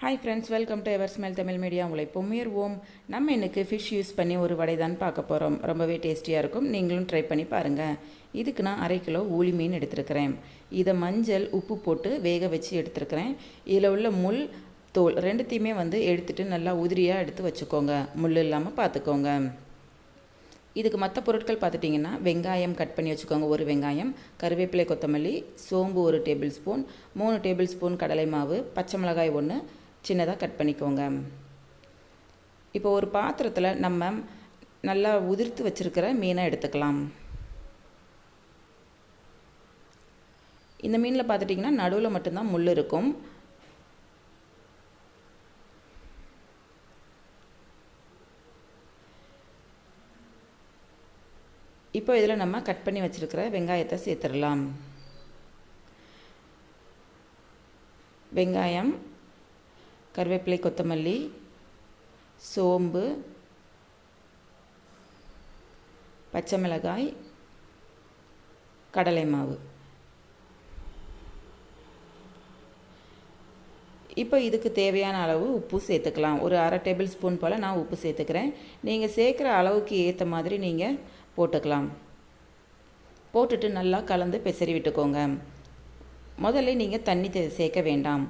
Hi friends, welcome to Eversmile Tamil media. உங்களை பொம்மியர்வோம். நம்ம இன்றைக்கி ஃபிஷ் யூஸ் பண்ணி ஒரு வடை தான் பார்க்க போகிறோம். ரொம்பவே டேஸ்டியாக இருக்கும். நீங்களும் ட்ரை பண்ணி பாருங்கள். இதுக்கு நான் 1/2 கிலோ ஊளி மீன் எடுத்துருக்கிறேன். இதை மஞ்சள் உப்பு போட்டு வேக வச்சு எடுத்துருக்கிறேன். இதில் உள்ள முள் தோல் ரெண்டுத்தையுமே எடுத்துகிட்டு நல்லா உதிரியாக எடுத்து வச்சுக்கோங்க. முள் இல்லாமல் பார்த்துக்கோங்க. இதுக்கு மற்ற பொருட்கள் பார்த்துட்டிங்கன்னா, வெங்காயம் கட் பண்ணி வச்சுக்கோங்க, ஒரு வெங்காயம், கருவேப்பிலை, கொத்தமல்லி, சோம்பு 1 டேபிள் ஸ்பூன், 3 டேபிள் ஸ்பூன் கடலை மாவு, பச்சை மிளகாய் 1 சின்னதாக கட் பண்ணிக்கோங்க. இப்போ ஒரு பாத்திரத்தில் நம்ம நல்லா உதிர்த்து வச்சுருக்கிற மீனை எடுத்துக்கலாம். இந்த மீனில் பார்த்துட்டிங்கன்னா நடுவில் மட்டும்தான் முள் இருக்கும். இப்போ இதில் நம்ம கட் பண்ணி வச்சுருக்கிற வெங்காயத்தை சேர்த்துடலாம். வெங்காயம், கருவேப்பிலை, கொத்தமல்லி, சோம்பு, பச்சை மிளகாய், கடலை மாவு. இப்போ இதுக்கு தேவையான அளவு உப்பு சேர்த்துக்கலாம். ஒரு 1/2 டேபிள் ஸ்பூன் போல் நான் உப்பு சேர்த்துக்கிறேன். நீங்கள் சேர்க்குற அளவுக்கு ஏற்ற மாதிரி நீங்கள் போட்டுக்கலாம். போட்டுட்டு நல்லா கலந்து பெசரி விட்டுக்கோங்க. முதல்ல நீங்கள் தண்ணி சேர்க்க வேண்டாம்.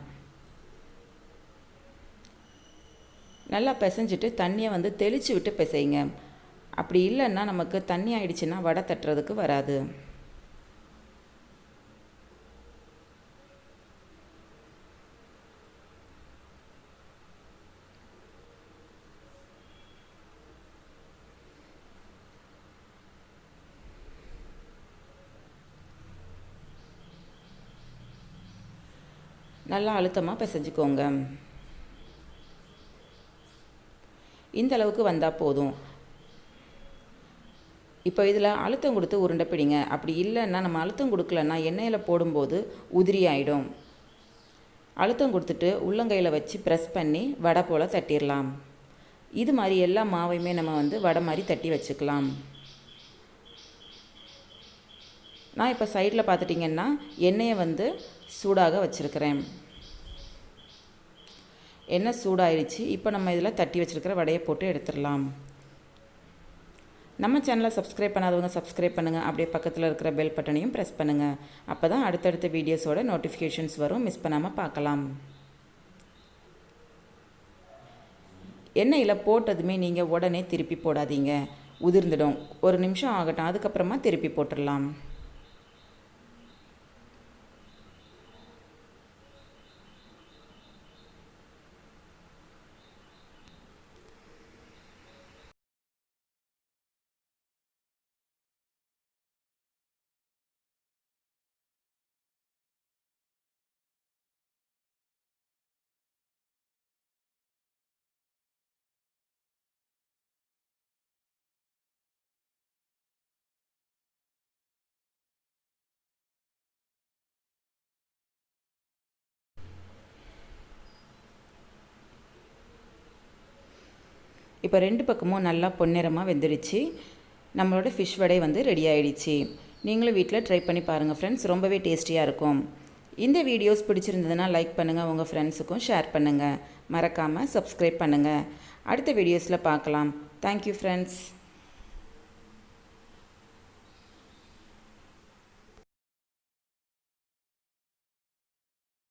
நல்லா பிசைஞ்சிட்டு தண்ணியை தெளித்து விட்டு பிசைங்க. அப்படி இல்லைன்னா நமக்கு தண்ணி ஆயிடுச்சுன்னா வடை தட்டுறதுக்கு வராது. நல்லா அழுத்தமாக பிசைஞ்சுக்கோங்க. இந்த அளவுக்கு வந்தால் போதும். இப்போ இதில் அழுத்தம் கொடுத்து உருண்டை பிடிங்க. அப்படி இல்லைன்னா நம்ம அழுத்தம் கொடுக்கலன்னா எண்ணெயில் போடும்போது உதிரி ஆகிடும். அழுத்தம் கொடுத்துட்டு உள்ளங்கையில் வச்சு ப்ரெஸ் பண்ணி வடை போல் தட்டிடலாம். இது மாதிரி எல்லா மாவையுமே நம்ம வடை மாதிரி தட்டி வச்சுக்கலாம். நான் இப்போ சைடில் பார்த்துட்டிங்கன்னா எண்ணெயை சூடாக வச்சுருக்கிறேன். எண்ணெய் சூடாயிடுச்சு. இப்போ நம்ம இதில் தட்டி வச்சுருக்கிற வடையை போட்டு எடுத்துடலாம். நம்ம சேனலை சப்ஸ்கிரைப் பண்ணாதவங்க சப்ஸ்கிரைப் பண்ணுங்கள். அப்படியே பக்கத்தில் இருக்கிற பெல் பட்டனையும் ப்ரெஸ் பண்ணுங்கள். அப்போ தான் அடுத்தடுத்த வீடியோஸோட நோட்டிஃபிகேஷன்ஸ் வரும். மிஸ் பண்ணாமல் பார்க்கலாம். எண்ணெயில் போட்டதுமே நீங்கள் உடனே திருப்பி போடாதீங்க, உதிர்ந்துடும். 1 நிமிஷம் ஆகட்டும், அதுக்கப்புறமா திருப்பி போட்டுடலாம். இப்போ 2 பக்கமும் நல்லா பொன்னிறமாக வெந்துடுச்சு. நம்மளோட ஃபிஷ் வடை ரெடி ஆகிடுச்சு. நீங்களும் வீட்டில் ட்ரை பண்ணி பாருங்கள் ஃப்ரெண்ட்ஸ். ரொம்பவே டேஸ்டியாக இருக்கும். இந்த வீடியோஸ் பிடிச்சிருந்ததுன்னா லைக் பண்ணுங்கள், உங்கள் ஃப்ரெண்ட்ஸுக்கும் ஷேர் பண்ணுங்கள். மறக்காமல் சப்ஸ்கிரைப் பண்ணுங்கள். அடுத்த வீடியோஸில் பார்க்கலாம். Thank you friends.